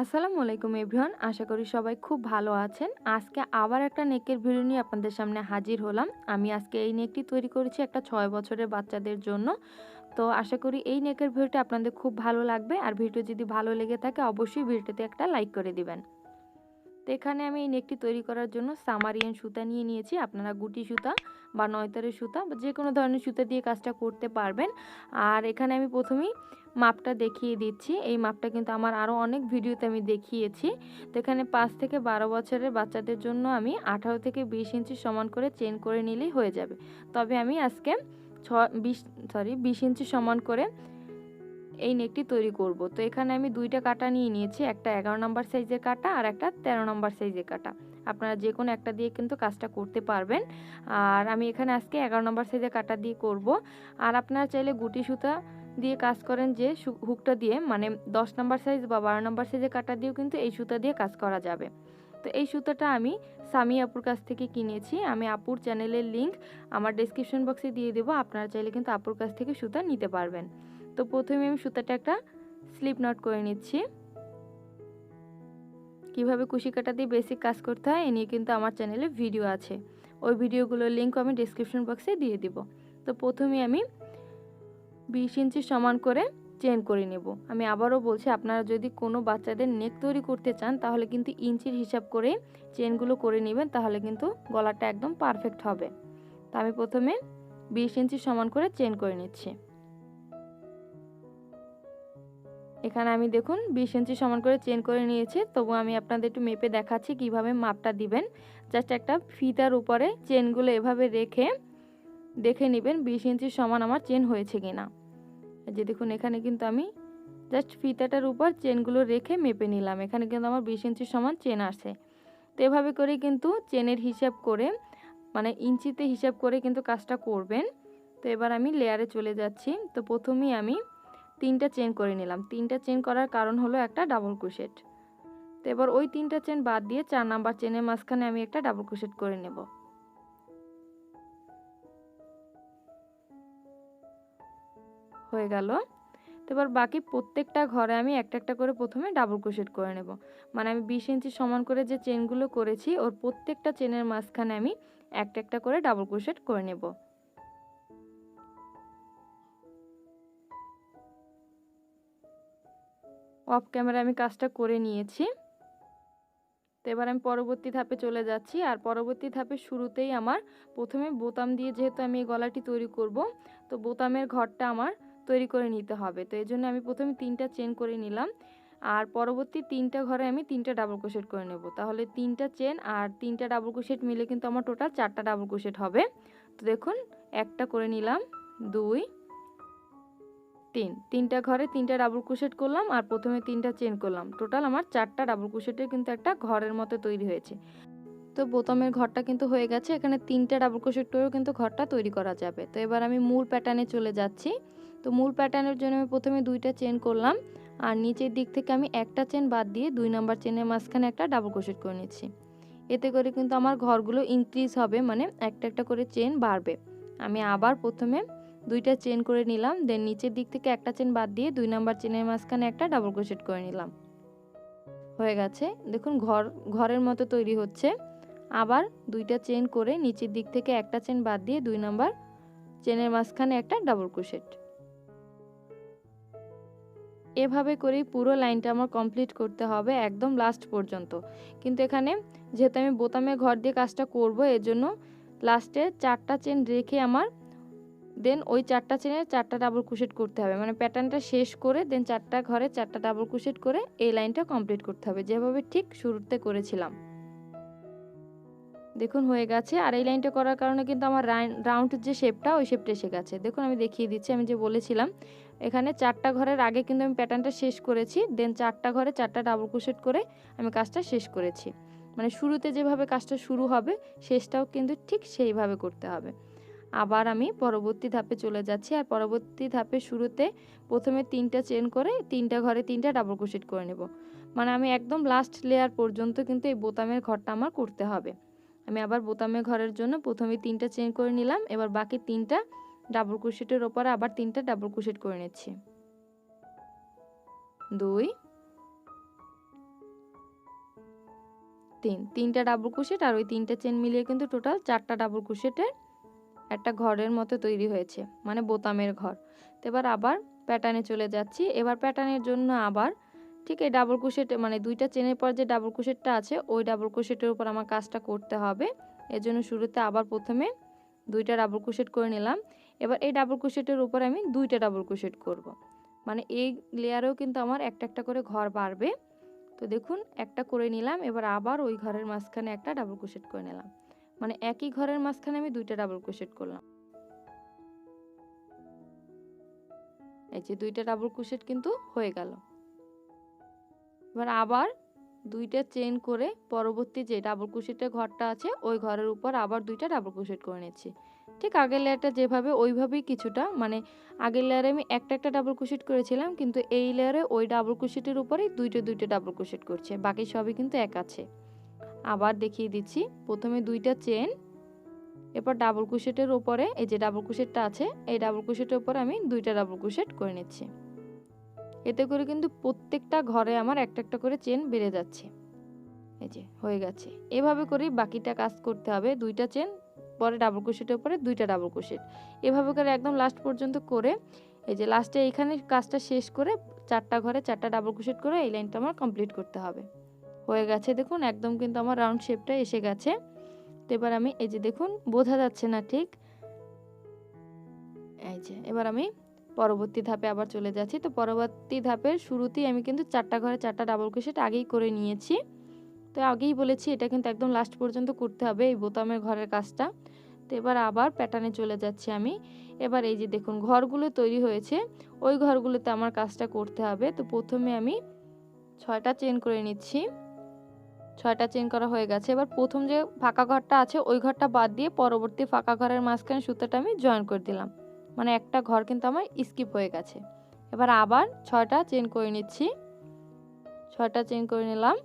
আসসালামু আলাইকুম এভরিওয়ান, আশা করি সবাই খুব ভালো আছেন। আজকে আবার একটা নেকের ভিডিও নিয়ে আপনাদের সামনে হাজির হলাম। আমি আজকে এই নেকটি তৈরি করেছি একটা 6 বছরের বাচ্চাদের জন্য। তো আশা করি এই নেকের ভিডিওটা আপনাদের খুব ভালো লাগবে। আর ভিডিও যদি ভালো লেগে থাকে অবশ্যই ভিডিওতে একটা লাইক করে দিবেন। তো এখানে আমি এই নেকটি তৈরি করার জন্য সামারিয়ান সুতা নিয়ে নিয়েছি। আপনারা গুটি সুতা বা নয়তারের সুতা বা যে কোনো ধরনের সুতা দিয়ে কাজটা করতে পারবেন। আর এখানে আমি প্রথমেই মাপটা দেখিয়ে দিচ্ছি। এই মাপটা কিন্তু আমার আরও অনেক ভিডিওতে আমি দেখিয়েছি। তো এখানে 5 থেকে 12 বছরের বাচ্চাদের জন্য আমি 18 থেকে 20 ইঞ্চি সমান করে চেন করে নিলেই হয়ে যাবে। তবে আমি আজকে 20 ইঞ্চি সমান করে এই নেকটি তৈরি করব। তো এখানে আমি দুইটা কাটা নিয়ে নিয়েছি, একটা 11 নম্বর সাইজের কাটা আর একটা 13 নম্বর সাইজের কাটা। আপনারা যে কোনো একটা দিয়ে কিন্তু কাজটা করতে পারবেন। আর আমি এখানে আজকে 11 নম্বর সাইজের কাটা দিয়ে করব। আর আপনারা চাইলে গুটি সুতা দিয়ে কাজ করেন, যে হুকটা দিয়ে, মানে 10 নম্বর সাইজ বা 12 নম্বর সাইজের কাটা দিয়েও কিন্তু এই সুতা দিয়ে কাজ করা যাবে। তো এই সুতাটা আমি সামি আপুর কাছ থেকে কিনেছি। আমি আপুর চ্যানেলের লিংক আমার ডেসক্রিপশন বক্সে দিয়ে দেবো, আপনারা চাইলে কিন্তু আপুর কাছ থেকে সুতা নিতে পারবেন। তো প্রথমে আমি সুতাটা একটা স্লিপ নট করে নিচ্ছি। কিভাবে কুশি কাটা দিয়ে বেসিক কাজ করতে হয় এ নিয়ে কিন্তু আমার চ্যানেলে ভিডিও আছে, ওই ভিডিওগুলোর লিঙ্ক আমি ডেসক্রিপশন বক্সে দিয়ে দিব। তো প্রথমে আমি 20 ইঞ্চি সমান করে চেন করে নেব। আমি আবারও বলছি, আপনারা যদি কোনো বাচ্চাদের নেক তৈরি করতে চান তাহলে কিন্তু ইঞ্চির হিসাব করে চেনগুলো করে নেবেন, তাহলে কিন্তু গলাটা একদম পারফেক্ট হবে। তো আমি প্রথমে 20 ইঞ্চি সমান করে চেন করে নিচ্ছি। এখানে আমি দেখুন 20 ইঞ্চি সমান করে চেন করে নিয়েছি। তবু আমি আপনাদের একটু মেপে দেখাচ্ছি কিভাবে মাপটা দিবেন। জাস্ট একটা ফিতার উপরে চেনগুলো এভাবে রেখে দেখে নেবেন 20 ইঞ্চি সমান আমার চেন হয়েছে কিনা। যে দেখুন এখানে কিন্তু আমি জাস্ট ফিতাটার উপর চেনগুলো রেখে মেপে নিলাম, এখানে কিন্তু আমার 20 ইঞ্চি সমান চেন আসে। তো এভাবে করে কিন্তু চেনের হিসাব করে, মানে ইঞ্চিতে হিসাব করে কিন্তু কাজটা করবেন। তো এবার আমি লেয়ারে চলে যাচ্ছি। তো প্রথমেই আমি 3টা চেন করে নিলাম। 3টা চেন করার কারণ হলো একটা ডাবল ক্রোশেট। তো এবার ওই 3টা চেন বাদ দিয়ে 4 নাম্বার চেনের মাঝখানে আমি একটা ডাবল ক্রোশেট করে নেব। হয়ে গেল। তো এবার বাকি প্রত্যেকটা ঘরে আমি একটা একটা করে প্রথমে ডাবল ক্রোশেট করে নেব। মানে আমি 20 ইঞ্চি সমান করে যে চেনগুলো করেছি ওর প্রত্যেকটা চেনের মাঝখানে আমি একটা একটা করে ডাবল ক্রোশেট করে নেব। অফ ক্যামেরা আমি কাজটা করে নিয়েছি। তো এবার আমি পরবর্তী ধাপে চলে যাচ্ছি। আর পরবর্তী ধাপে শুরুতেই আমার প্রথমে বোতাম দিয়ে, যেহেতু আমি এই গলাটি তৈরি করব, তো বোতামের ঘরটা আমার তৈরি করে নিতে হবে। তো এই জন্য আমি প্রথমে 3টা চেন করে নিলাম। আর পরবর্তী 3টা ঘরে আমি 3টা ডাবল ক্রোশেট করে নেব। তাহলে 3টা চেন আর 3টা ডাবল ক্রোশেট মিলে কিন্তু আমার টোটাল 4টা ডাবল ক্রোশেট হবে। তো দেখুন একটা করে নিলাম, 2, 3, 3টা ঘরে 3টা ডাবল ক্রোশেট করলাম আর প্রথমে 3টা চেন করলাম। টোটাল আমার 4টা ডাবল ক্রোশেটের কিন্তু একটা ঘরের মতো তৈরি হয়েছে। তো বোতামের ঘরটা কিন্তু হয়ে গেছে। এখানে 3টা ডাবল ক্রোশেট করেও কিন্তু ঘরটা তৈরি করা যাবে। তো এবার আমি মূল প্যাটার্নে চলে যাচ্ছি। তো মূল প্যাটার্নের জন্য আমি প্রথমে 2টা চেন করলাম আর নিচের দিক থেকে আমি একটা চেন বাদ দিয়ে 2 নাম্বার চেনের মাঝখানে একটা ডাবল ক্রোশেট করে নিচ্ছি। এতে করে কিন্তু আমার ঘরগুলো ইনক্রিজ হবে, মানে একটা একটা করে চেন বাড়বে। আমি আবার প্রথমে 2টা চেন করে নিলাম, দেন নিচের দিক থেকে একটা চেন বাদ দিয়ে 2 নাম্বার চেনের মাঝখানে একটা ডাবল ক্রোশেট করে নিলাম। হয়ে গেছে। দেখুন ঘরের মতো তৈরি হচ্ছে। আবার 2টা চেন করে নিচের দিক থেকে একটা চেন বাদ দিয়ে 2 নাম্বার চেনের মাঝখানে একটা ডাবল ক্রোশেট। এভাবে করেই পুরো লাইনটা আমার কমপ্লিট করতে হবে একদম লাস্ট পর্যন্ত। কিন্তু এখানে যেহেতু আমি বোতামের ঘর দিয়ে কাজটা করব, এজন্য লাস্টে 4টা চেন রেখে আমার দেন ওই 4টা চেনের 4টা ডাবল ক্রোশেট করতে হবে। মানে প্যাটার্নটা শেষ করে দেন 4টা ঘরে 4টা ডাবল ক্রোশেট করে এই লাইনটা কমপ্লিট করতে হবে, যেভাবে ঠিক শুরুতে করেছিলাম। দেখুন হয়ে গেছে। আর এই লাইনটা করার কারণে কিন্তু আমার রাউন্ড যে শেপটা, ওই শেপটা এসে গেছে। দেখুন আমি দেখিয়ে দিচ্ছি, আমি যে বলেছিলাম এখানে 4টা ঘরের আগে কিন্তু আমি প্যাটার্নটা শেষ করেছি, দেন 4টা ঘরে 4টা ডাবল ক্রোশেট করে আমি কাজটা শেষ করেছি। মানে শুরুতে যেভাবে কাজটা শুরু হবে শেষটাও কিন্তু ঠিক সেইভাবে করতে হবে। আবার আমি পরবর্তী ধাপে চলে যাচ্ছি। আর পরবর্তী ধাপে শুরুতে প্রথমে 3টা চেন করে 3টা ঘরে 3টা ডাবল ক্রোশেট করে নেব। মানে আমি একদম লাস্ট লেয়ার পর্যন্ত কিন্তু এই বোতামের ঘরটা আমার করতে হবে। আমি আবার বোতামের ঘরের জন্য প্রথমে 3টা চেন করে নিলাম। এবার বাকি 3টা ডাবল ক্রোশেটের ওপরে আবার 3টা ডাবল ক্রোশেট করে নিচ্ছি। 2, তিনটা ডাবল ক্রোশেট আর ওই তিনটা চেন মিলিয়ে কিন্তু টোটাল 4টা ডাবল ক্রোশেটের একটা ঘরের মতো তৈরি হয়েছে, মানে বোতামের ঘর। তো এবার আবার প্যাটার্নে চলে যাচ্ছি। এবার প্যাটার্নের জন্য আবার ঠিক এই ডাবল ক্রোশেট মানে দুইটা চেনের পর যে ডাবল ক্রোশেটটা আছে ওই ডাবল ক্রোশেটের উপর আমার কাজটা করতে হবে। এর জন্য শুরুতে আবার প্রথমে দুইটা ডাবল ক্রোশেট করে নিলাম। এবার এই ডাবল ক্রোশেটের উপর আমি দুইটা ডাবল ক্রোশেট করব, মানে এই লেয়ারেও কিন্তু আমার একটা একটা করে ঘর বাড়বে। তো দেখুন একটা করে নিলাম, এবার আবার ওই ঘরের মাঝখানে একটা ডাবল ক্রোশেট করে নিলাম, মানে একই ঘরের মাঝখানে আমি দুইটা ডাবল ক্রোশেট করলাম। এই যে দুইটা ডাবল ক্রোশেট কিন্তু হয়ে গেল। এবার আবার দুইটা চেন করে পরবর্তী যে ডাবল ক্রোশেটের ঘরটা আছে ওই ঘরের উপর আবার দুইটা ডাবল ক্রোশেট করে নিচ্ছি। ঠিক আগের লেয়ারটা যেভাবে ওইভাবেই কিছুটা, মানে আগের লেয়ারে আমি একটা একটা ডাবল ক্রোশেট করেছিলাম, কিন্তু এই লেয়ারে ওই ডাবল ক্রোশেটের উপরেই দুইটা দুইটা ডাবল ক্রোশেট করছে, বাকি সবই কিন্তু এক আছে। আবার দেখিয়ে দিচ্ছি, প্রথমে দুইটা চেন, এরপর ডাবল ক্রোশেটের উপরে এই যে ডাবল ক্রোশেটটা আছে এই ডাবল ক্রোশেটের উপর আমি দুইটা ডাবল ক্রোশেট করে নিচ্ছি। এতে করে কিন্তু প্রত্যেকটা ঘরে আমার একটা একটা করে চেন বেড়ে যাচ্ছে। এই যে হয়ে গেছে। এভাবে করেই বাকিটা কাজ করতে হবে, দুইটা চেন পরে ডাবল ক্রোশেটের উপরে দুইটা ডাবল ক্রোশেট, এভাবে করে একদম লাস্ট পর্যন্ত করে এই যে লাস্টে এইখানে কাজটা শেষ করে 4টা ঘরে 4টা ডাবল ক্রোশেট করে এই লাইনটা আমার কমপ্লিট করতে হবে। হয়ে গেছে, দেখুন একদম কিন্তু আমার রাউন্ড শেপটা এসে গেছে। তো এবার আমি এই যে দেখুন বোঝা যাচ্ছে না ঠিক, এই যে এবার আমি পরবর্তী ধাপে আবার চলে যাচ্ছি। তো পরবর্তী ধাপের শুরুতেই আমি কিন্তু 4টা ঘরে 4টা ডাবল ক্রোশেট আগেই করে নিয়েছি। তো আগেই বলেছি এটা কিন্তু একদম লাস্ট পর্যন্ত করতে হবে এই বোতামের ঘরের কাজটা। তো এবার আবার প্যাটার্নে চলে যাচ্ছি আমি। এবার এই যে দেখুন ঘরগুলো তৈরি হয়েছে, ওই ঘরগুলোতে আমার কাজটা করতে হবে। তো প্রথমে আমি 6টা চেন করে নিচ্ছি। 6টা চেন করা হয়ে গেছে। এবার প্রথম যে ফাঁকা ঘরটা আছে ওই ঘরটা বাদ দিয়ে পরবর্তী ফাঁকা ঘরের মাঝখানে সুতাটা আমি জয়েন করে দিলাম, মানে একটা ঘর কিন্তু আমার স্কিপ হয়ে গেছে। এবার আবার 6টা চেন করে নিচ্ছি। 6টা চেন করে নিলাম।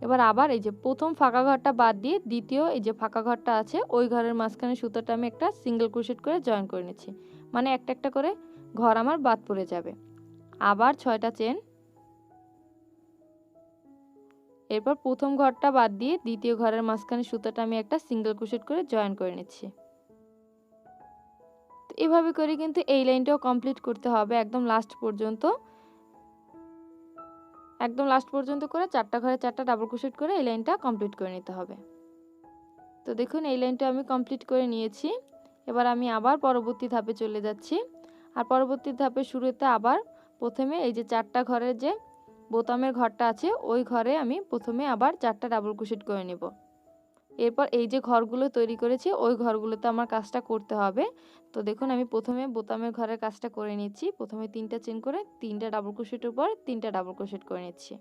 এবার আবার এই যে প্রথম ফাঁকা ঘরটা বাদ দিয়ে দ্বিতীয় এই যে ফাঁকা ঘরটা আছে ওই ঘরের মাঝখানে সুতাটা আমি একটা সিঙ্গেল ক্রোশেট করে জয়েন করে নিচ্ছি, মানে একটা একটা করে ঘর আমার বাদ পড়ে যাবে। আবার 6টা চেন, এরপর প্রথম ঘরটা বাদ দিয়ে দ্বিতীয় ঘরের মাঝখানে সুতাটা আমি একটা সিঙ্গেল ক্রোশেট করে জয়েন করে নিচ্ছি। তো এভাবে করে কিন্তু এই লাইনটাও কমপ্লিট করতে হবে একদম লাস্ট পর্যন্ত। একদম লাস্ট পর্যন্ত করে 4টা ঘরে 4টা ডাবল ক্রোশেট করে এই লাইনটা কমপ্লিট করে নিতে হবে। তো দেখুন এই লাইনটা আমি কমপ্লিট করে নিয়েছি। এবার আমি আবার পরবর্তী ধাপে চলে যাচ্ছি। আর পরবর্তী ধাপের শুরুতে আবার প্রথমে এই যে 4টা ঘরের যে বোতামের ঘরটা আছে ওই ঘরে আমি প্রথমে আবার 4টা ডাবল ক্রোশেট করে নেব। এরপর এই যে ঘরগুলো তৈরি করেছি ওই ঘরগুলোতে আমার কাজটা করতে হবে। তো দেখুন আমি প্রথমে বোতামের ঘরের কাজটা করে নিচ্ছি। প্রথমে 3টা চেন করে 3টা ডাবল ক্রোশেটের উপর 3টা ডাবল ক্রোশেট করে নিচ্ছি।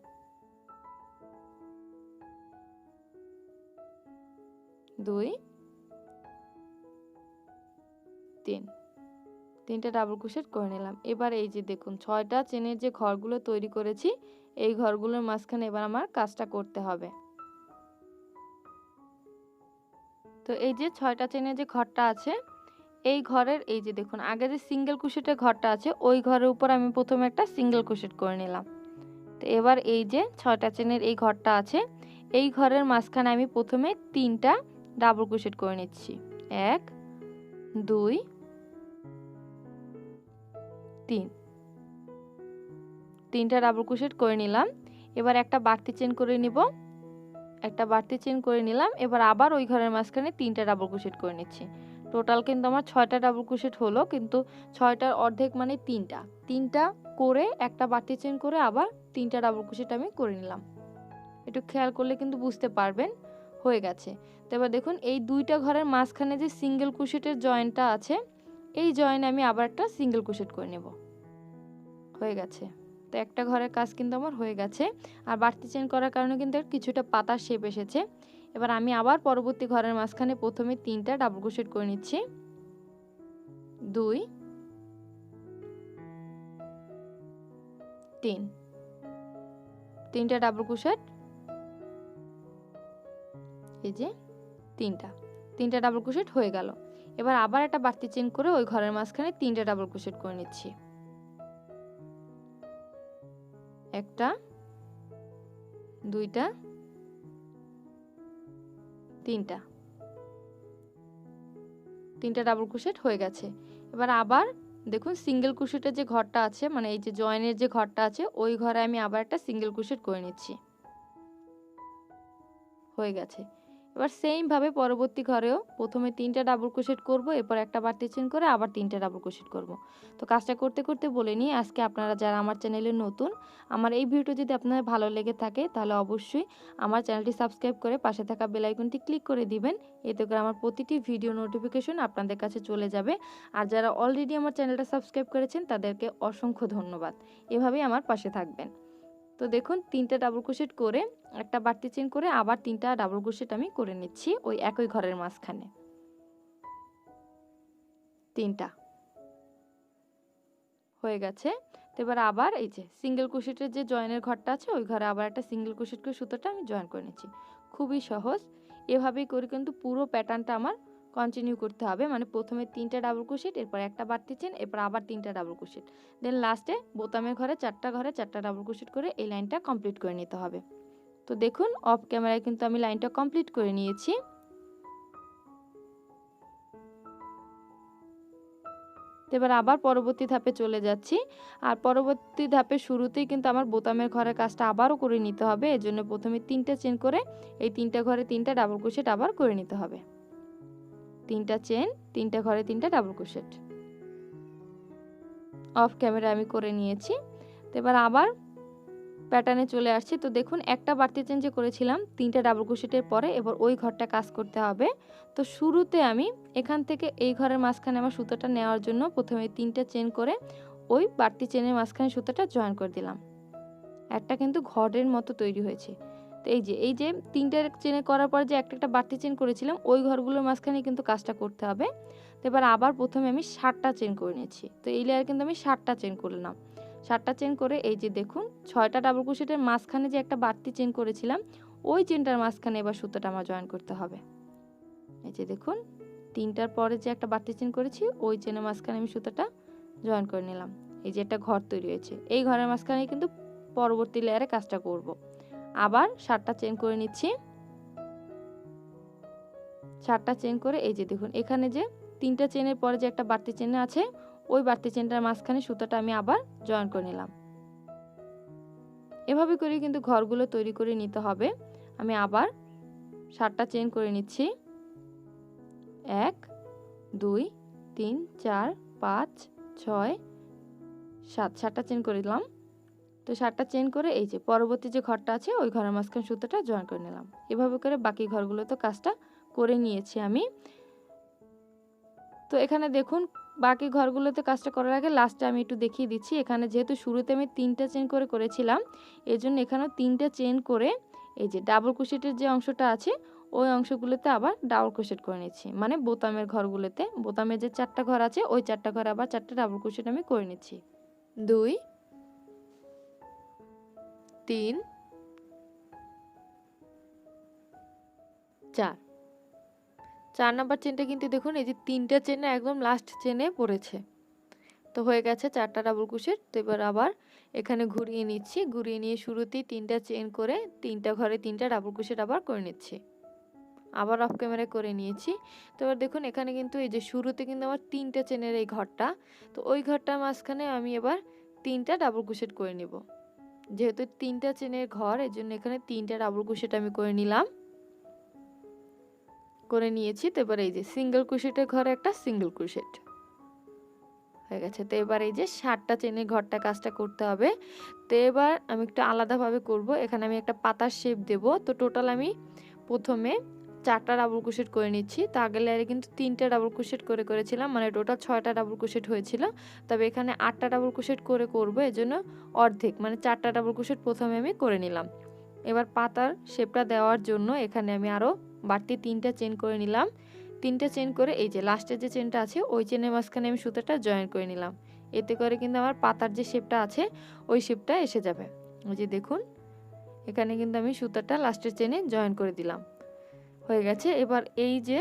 2 3 3টা ডাবল ক্রোশেট করে নিলাম। এবার এই যে দেখুন 6টা চেনের যে ঘরগুলো তৈরি করেছি এই ঘরগুলোর মাঝখানে এবার আমার কাজটা করতে হবে। তো এই যে 6টা চেনের যে ঘরটা আছে এই ঘরের এই যে দেখুন আগে যে সিঙ্গেল ক্রোশেটের ঘরটা আছে ওই ঘরের উপর আমি প্রথমে একটা সিঙ্গেল ক্রোশেট করে নিলাম। তো এবার এই যে 6টা চেনের এই ঘরটা আছে এই ঘরের মাঝখানে আমি প্রথমে 3টা ডাবল ক্রোশেট করে নিচ্ছি। 1 2 3 3টা ডাবল ক্রোশেট করে নিলাম। এবার একটা বাড়তি চেন করে নিব, একটা বাড়তি চেন করে নিলাম। এবার আবার ওই ঘরের মাঝখানে 3টা ডাবল ক্রোশেট করে নিচ্ছি। টোটাল কিন্তু আমার 6টা ডাবল ক্রোশেট হলো, কিন্তু 6টার অর্ধেক মানে 3টা করে একটা বাড়তি চেন করে আবার 3টা ডাবল ক্রোশেট আমি করে নিলাম। একটু খেয়াল করলে কিন্তু বুঝতে পারবেন হয়ে গেছে। তো এবার দেখুন এই দুইটা ঘরের মাঝখানে যে সিঙ্গেল ক্রোশেটের জয়েন্টটা আছে এই জয়েন্টে আমি আবার একটা সিঙ্গেল ক্রোশেট করে নেব। হয়ে গেছে। তো একটা ঘরের কাজ কিন্তু আমার হয়ে গেছে। আর বাড়তি চেন করার কারণে কিন্তু কিছুটা পাতার শেপ এসেছে। এবার আমি আবার পরবর্তী ঘরের মাঝখানে প্রথমে 3টা ডাবল ক্রোশেট করে নিচ্ছি। 2 3 3টা ডাবল ক্রোশেট, এই যে 3টা ডাবল ক্রোশেট হয়ে গেল। এবার আবার একটা বাড়তি চেন করে ওই ঘরের মাঝখানে 3টা ডাবল ক্রোশেট করে নিচ্ছি। একটা 2টা তিনটা ডাবল ক্রোশেট হয়ে গেছে। এবার আবার দেখুন সিঙ্গেল ক্রোশেটের যে ঘরটা আছে, মানে এই যে জয়েনের যে ঘরটা আছে, ওই ঘরে আমি আবার একটা সিঙ্গেল ক্রোশেট করে নিচ্ছি। হয়ে গেছে। এবার সেম ভাবে পরবর্তী ঘরেও প্রথমে 3টা ডাবল ক্রোশেট করব, এরপর একটা বাড়তি চেইন করে আবার 3টা ডাবল ক্রোশেট করব। তো কাজটা করতে করতে বলে নিই, আজকে আপনারা যারা আমার চ্যানেলে নতুন, আমার এই ভিডিওটা যদি আপনাদের ভালো লেগে থাকে তাহলে অবশ্যই আমার চ্যানেলটি সাবস্ক্রাইব করে পাশে থাকা বেল আইকনটি ক্লিক করে দিবেন। এতে করে আমার প্রতিটি ভিডিও নোটিফিকেশন আপনাদের কাছে চলে যাবে। আর যারা অলরেডি আমার চ্যানেলটা সাবস্ক্রাইব করেছেন তাদেরকে অসংখ্য ধন্যবাদ। এভাবেই আমার পাশে থাকবেন। তো দেখুন 3টা ডাবল ক্রোশেট করে একটা বাড়তি চেইন করে আবার 3টা ডাবল ক্রোশেট আমি করে নিচ্ছি ওই একই ঘরের মাঝখানে। 3টা হয়ে গেছে। তো এবার আবার এই যে সিঙ্গেল ক্রোশেটের যে জয়েনের ঘরটা আছে ওই ঘরে আবার একটা সিঙ্গেল ক্রোশেট করে সুতোটা আমি জয়েন করে নিচ্ছি। খুবই সহজ। এভাবেই করে কিন্তু পুরো প্যাটার্নটা আমার কন্টিনিউ করতে হবে। মানে প্রথমে 3টা ডাবল ক্রোশেট, এরপর একটা বাড়তি চেইন, এরপর আবার 3টা ডাবল ক্রোশেট, দেন লাস্টে বোতামের ঘরে 4টা ডাবল ক্রোশেট করে এই লাইনটা কমপ্লিট করে নিতে হবে। তো দেখুন অফ ক্যামেরায় কিন্তু আমি লাইনটা কমপ্লিট করে নিয়েছি। এবার আবার পরবর্তী ধাপে চলে যাচ্ছি। আর পরবর্তী ধাপে শুরুতেই কিন্তু আমার বোতামের ঘরের কাজটা আবারও করে নিতে হবে। এজন্য প্রথমে 3টা চেইন করে এই 3টা ঘরে 3টা ডাবল ক্রোশেট আবার করে নিতে হবে। 3টা চেইন, 3টা ঘরে 3টা ডাবল ক্রোশেট অফ ক্যামেরা আমি করে নিয়েছি। তো এবার আবার প্যাটার্নে চলে আসছি। তো দেখুন একটা বাড়তি চেইন যে করেছিলাম 3টা ডাবল ক্রোশেটের পরে এবার ওই ঘরটা কাজ করতে হবে। তো শুরুতে আমি এখান থেকে এই ঘরের মাঝখানে আমার সুতোটা নেওয়ার জন্য প্রথমে 3টা চেইন করে ওই বাড়তি চেইনের মাঝখানে সুতোটা জয়েন করে দিলাম। একটা কিন্তু ঘরের মতো তৈরি হয়েছে। তো এই যে 3টা চেইন করার পর যে একটা বাড়তি চেইন করেছিলাম ওই ঘরগুলোর মাঝখানে কিন্তু কাজটা করতে হবে। তো এবার আবার প্রথমে আমি 7টা চেইন করে নিয়েছি। তো এই লেয়ারে কিন্তু আমি 7টা চেইন করলাম। 7টা চেইন করে এই যে দেখুন 6টা ডাবল ক্রোশেটের মাঝখানে যে একটা বাড়তি চেইন করেছিলাম ওই চেইনটার মাঝখানে এবার সুতোটা আমার জয়েন করতে হবে। এই যে দেখুন 3টার পরে যে একটা বাড়তি চেইন করেছি ওই চেইনের মাঝখানে আমি সুতোটা জয়েন করে নিলাম। এই যে একটা ঘর তৈরি হয়েছে, এই ঘরের মাঝখানে কিন্তু পরবর্তী লেয়ারে কাজটা করব। আবার 7টা চেইন করে নিচ্ছি। 7টা চেইন করে এই যে দেখুন এখানে যে 3টা চেইনের পরে যে একটা বাড়তি চেইন আছে ওই বাড়তি চেইনটার মাঝখানে সুতোটা আমি আবার জয়েন করে নিলাম। এভাবে করে কিন্তু ঘরগুলো তৈরি করে নিতে হবে। আমি আবার 7টা চেইন করে নিচ্ছি। 1 2 3 4 5 6 7, 7টা চেইন করে দিলাম। তো 7টা চেইন করে এই যে পরবর্তী যে ঘরটা আছে ওই ঘরের মাঝখানে সুতোটা জয়েন করে নিলাম। এভাবে করে বাকি ঘরগুলোতে কাজটা করে নিয়েছি আমি। তো এখানে দেখুন বাকি ঘরগুলোতে কাজটা করার আগে লাস্টে আমি একটু দেখিয়ে দিচ্ছি। এখানে যেহেতু শুরুতে আমি 3টা চেইন করে করেছিলাম এজন্য এখানেও 3টা চেইন করে এই যে ডাবল ক্রোশেটের যে অংশটা আছে ওই অংশগুলোতে আবার ডাবল ক্রোশেট করে নিচ্ছি। মানে বোতামের ঘরগুলোতে, বোতামের যে 4টা ঘর আছে ওই 4টা ঘরে আবার 4টা ডাবল ক্রোশেট আমি করে নিচ্ছি। 2 3 4, 4 নাম্বার চেইনটা কিন্তু দেখুন এই যে 3টা চেইনে একদম লাস্ট চেইনে পড়েছে। তো হয়ে গেছে 4টা ডাবল ক্রোশেট। তো এবার আবার এখানে ঘুরিয়ে নিচ্ছি, ঘুরিয়ে নিয়ে শুরুতেই 3টা চেইন করে 3টা ঘরে 3টা ডাবল ক্রোশেট আবার করে নিচ্ছি। আবার অফ ক্যামেরায় করে নিয়েছি। তো এবার দেখুন এখানে কিন্তু এই যে শুরুতে কিন্তু আমার 3টা চেইনের এই ঘরটা, তো ওই ঘরটার মাঝখানে আমি এবার 3টা ডাবল ক্রোশেট করে নিব। যেহেতু 3টা চেইনের ঘর এজন্য এখানে 3টা ডাবল ক্রোশেট আমি করে নিলাম, করে নিয়েছি। তো এবার এই যে সিঙ্গেল ক্রোশেটের ঘরে একটা সিঙ্গেল ক্রোশেট হয়ে গেছে। তো এবার এই যে 7টা চেইনের ঘরটা কাজটা করতে হবে। তো এবার আমি একটু আলাদাভাবে করব। এখানে আমি একটা পাতার শেপ দেব। তো টোটাল আমি প্রথমে 4টা ডাবল ক্রোশেট করে নিচ্ছি। তো আগের লেয়ারে কিন্তু 3টা ডাবল ক্রোশেট করে করেছিলাম, মানে টোটাল 6টা ডাবল ক্রোশেট হয়েছিল। তবে এখানে 8টা ডাবল ক্রোশেট করে করব, এজন্য অর্ধেক মানে 4টা ডাবল ক্রোশেট প্রথমে আমি করে নিলাম। এবার পাতার শেপটা দেওয়ার জন্য এখানে আমি আরও বাড়তি 3টা চেইন করে নিলাম। 3টা চেইন করে এই যে লাস্টের যে চেইনটা আছে ওই চেইনের মাঝখানে আমি সুতোটা জয়েন করে নিলাম। এতে করে কিন্তু আমার পাতার যে শেপটা আছে ওই শেপটা এসে যাবে। ওই যে দেখুন এখানে কিন্তু আমি সুতোটা লাস্টের চেইনে জয়েন করে দিলাম, হয়ে গেছে। এবার এই যে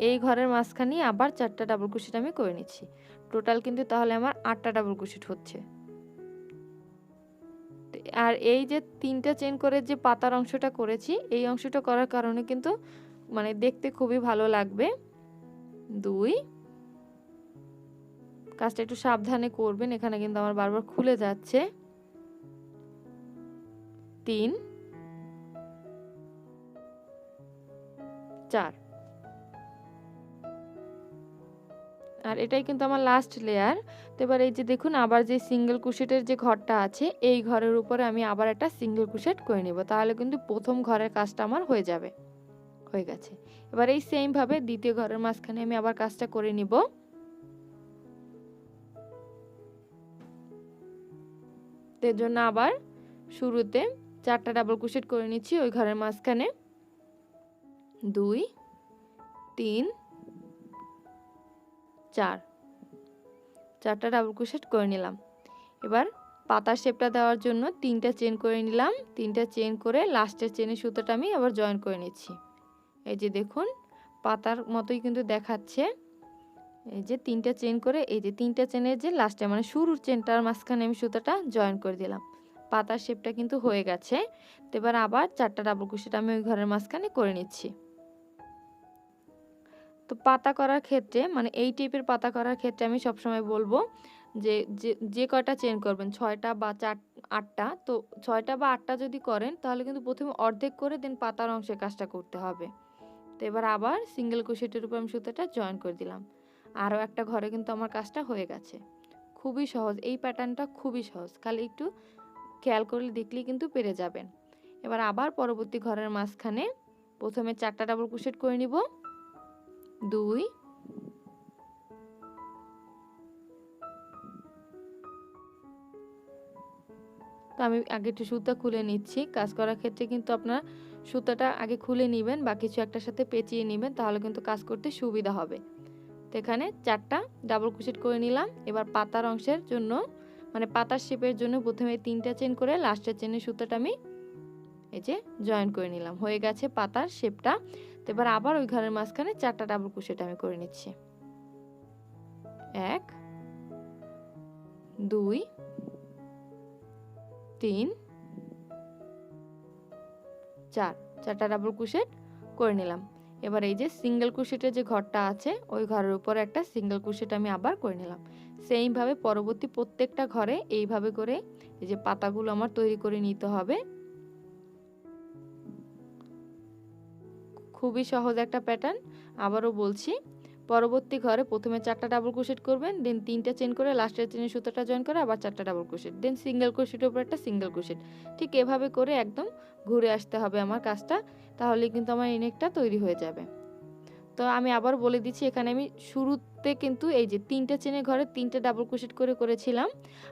এই ঘরের মাঝখানে আবার 4টা ডাবল ক্রোশেট আমি করে নিচ্ছি। টোটাল কিন্তু তাহলে আমার 8টা ডাবল ক্রোশেট হচ্ছে। আর এই যে 3টা চেইন করে যে পাতার অংশটা করেছি এই অংশটা করার কারণে কিন্তু মানে দেখতে খুবই ভালো লাগবে। 2, কাজটা একটু সাবধানে করবেন, এখানে কিন্তু আমার বারবার খুলে যাচ্ছে। 3, 4। আর এটাই কিন্তু আমার লাস্ট লেয়ার। তো এবার এই যে দেখুন আবার যে সিঙ্গেল ক্রোশেটের যে ঘরটা আছে এই ঘরের উপরে আমি আবার একটা সিঙ্গেল ক্রোশেট করে নিব, তাহলে কিন্তু প্রথম ঘরের কাজটা আমার হয়ে যাবে। হয়ে গেছে। এবার এই সেম ভাবে দ্বিতীয় ঘরের মাঝখানে আমি আবার কাজটা করে নিব। এর জন্য আবার শুরুতে 4টা ডাবল ক্রোশেট করে নিচ্ছি ওই ঘরের মাঝখানে। 2, 3, 4, 4টা ডাবল ক্রোশেট করে নিলাম। এবার পাতার শেপটা দেওয়ার জন্য 3টা চেন করে নিলাম। 3টা চেন করে লাস্টের চেনের সুতোটা আমি আবার জয়েন করে নিচ্ছি। এই যে দেখুন পাতার মতোই কিন্তু দেখাচ্ছে। এই যে 3টা চেন করে এই যে 3টা চেনের যে লাস্টে মানে শুরুর চেনটার মাঝখানে আমি সুতোটা জয়েন করে দিলাম। পাতার শেপটা কিন্তু হয়ে গেছে। তো এবার আবার 4টা ডাবল ক্রোশেট আমি ওই ঘরের মাঝখানে করে নিচ্ছি। তো পাতা করার ক্ষেত্রে মানে এই টাইপের পাতা করার ক্ষেত্রে আমি সবসময় বলবো যে যে কয়টা চেন করবেন 6টা বা 8টা, তো 6টা বা 8টা যদি করেন তাহলে কিন্তু প্রথমে অর্ধেক করে দেন পাতার অংশে কাজটা করতে হবে। তো এবার আবার সিঙ্গেল ক্রোশেটের উপর আমি সুতোটা জয়েন করে দিলাম। আরও একটা ঘরে কিন্তু আমার কাজটা হয়ে গেছে। খুবই সহজ, এই প্যাটার্নটা খুবই সহজ, খালি একটু খেয়াল করলে দেখলেই কিন্তু পেরে যাবেন। এবার আবার পরবর্তী ঘরের মাঝখানে প্রথমে 4টা ডাবল ক্রোশেট করে নিব। 2, তো আমি আগে একটু সুতা খুলে নিচ্ছি। কাজ করার ক্ষেত্রে কিন্তু আপনার সুতাটা আগে খুলে নেবেন বা কিছু একটার সাথে পেঁচিয়ে নেবেন, তাহলে কিন্তু কাজ করতে সুবিধা হবে। তো এখানে 4টা ডাবল ক্রোশেট করে নিলাম। এবার পাতার অংশের জন্য মানে পাতার শেপের জন্য প্রথমে 3টা চেন করে লাস্টের চেনের সুতাটা আমি এই যে জয়েন করে নিলাম। হয়ে গেছে পাতার শেপটা। তো এবার আবার ওই ঘরের মাঝখানে 4টা ডাবল ক্রোশেট আমি করে নিচ্ছি। 1, 2, 3, 4, 4টা ডাবল ক্রোশেট করে নিলাম। এবার এই যে সিঙ্গেল ক্রোশেটের যে ঘরটা আছে ওই ঘরের উপর একটা সিঙ্গেল ক্রোশেট আমি আবার করে নিলাম। সেম ভাবে পরবর্তী প্রত্যেকটা ঘরে এইভাবে করে এই যে পাতাগুলো আমার তৈরি করে নিতে হবে। খুবই সহজ একটা প্যাটার্ন। আবারও বলছি, পরবর্তী ঘরে প্রথমে 4টা ডাবল ক্রোশেট করবেন, দেন 3টা চেন করে লাস্টের চেনের সুতোটা জয়েন করে আবার 4টা ডাবল ক্রোশেট, দেন সিঙ্গেল ক্রোশেটের উপর একটা সিঙ্গেল ক্রোশেট। ঠিক এভাবে করে একদম ঘুরে আসতে হবে আমার কাজটা, তাহলেই কিন্তু আমার এই নেকটা তৈরি হয়ে যাবে। তো আমি আবার বলে দিচ্ছি, এখানে আমি শুরুতে কিন্তু এই যে 3টা চেনের ঘরে 3টা ডাবল ক্রোশেট করে করেছিলাম,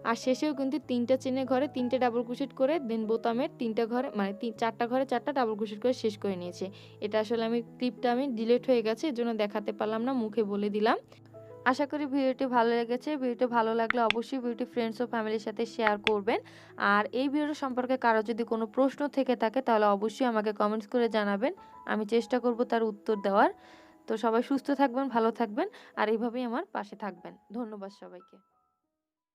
আর শেষেও কিন্তু 3টা চেনের ঘরে 3টে ডাবল ক্রোশেট করে দেন বোতামের 3টা ঘরে মানে 4টা ঘরে 4টা ডাবল ক্রোশেট করে শেষ করে নিয়েছি। এটা আসলে আমি ক্লিপটা আমি ডিলিট হয়ে গেছে, এজন্য দেখাতে পারলাম না, মুখে বলে দিলাম। আশা করি ভিডিওটি ভালো লেগেছে। ভিডিওটি ভালো লাগলে অবশ্যই ভিডিওটি ফ্রেন্ডস ও ফ্যামিলির সাথে শেয়ার করবেন। আর এই ভিডিও সম্পর্কে কারো যদি কোনো প্রশ্ন থেকে থাকে তাহলে অবশ্যই আমাকে কমেন্টস করে জানাবেন, আমি চেষ্টা করব তার উত্তর দেওয়ার। তো সবাই সুস্থ থাকবেন, ভালো থাকবেন, আর এইভাবেই আমার পাশে থাকবেন। ধন্যবাদ সবাইকে।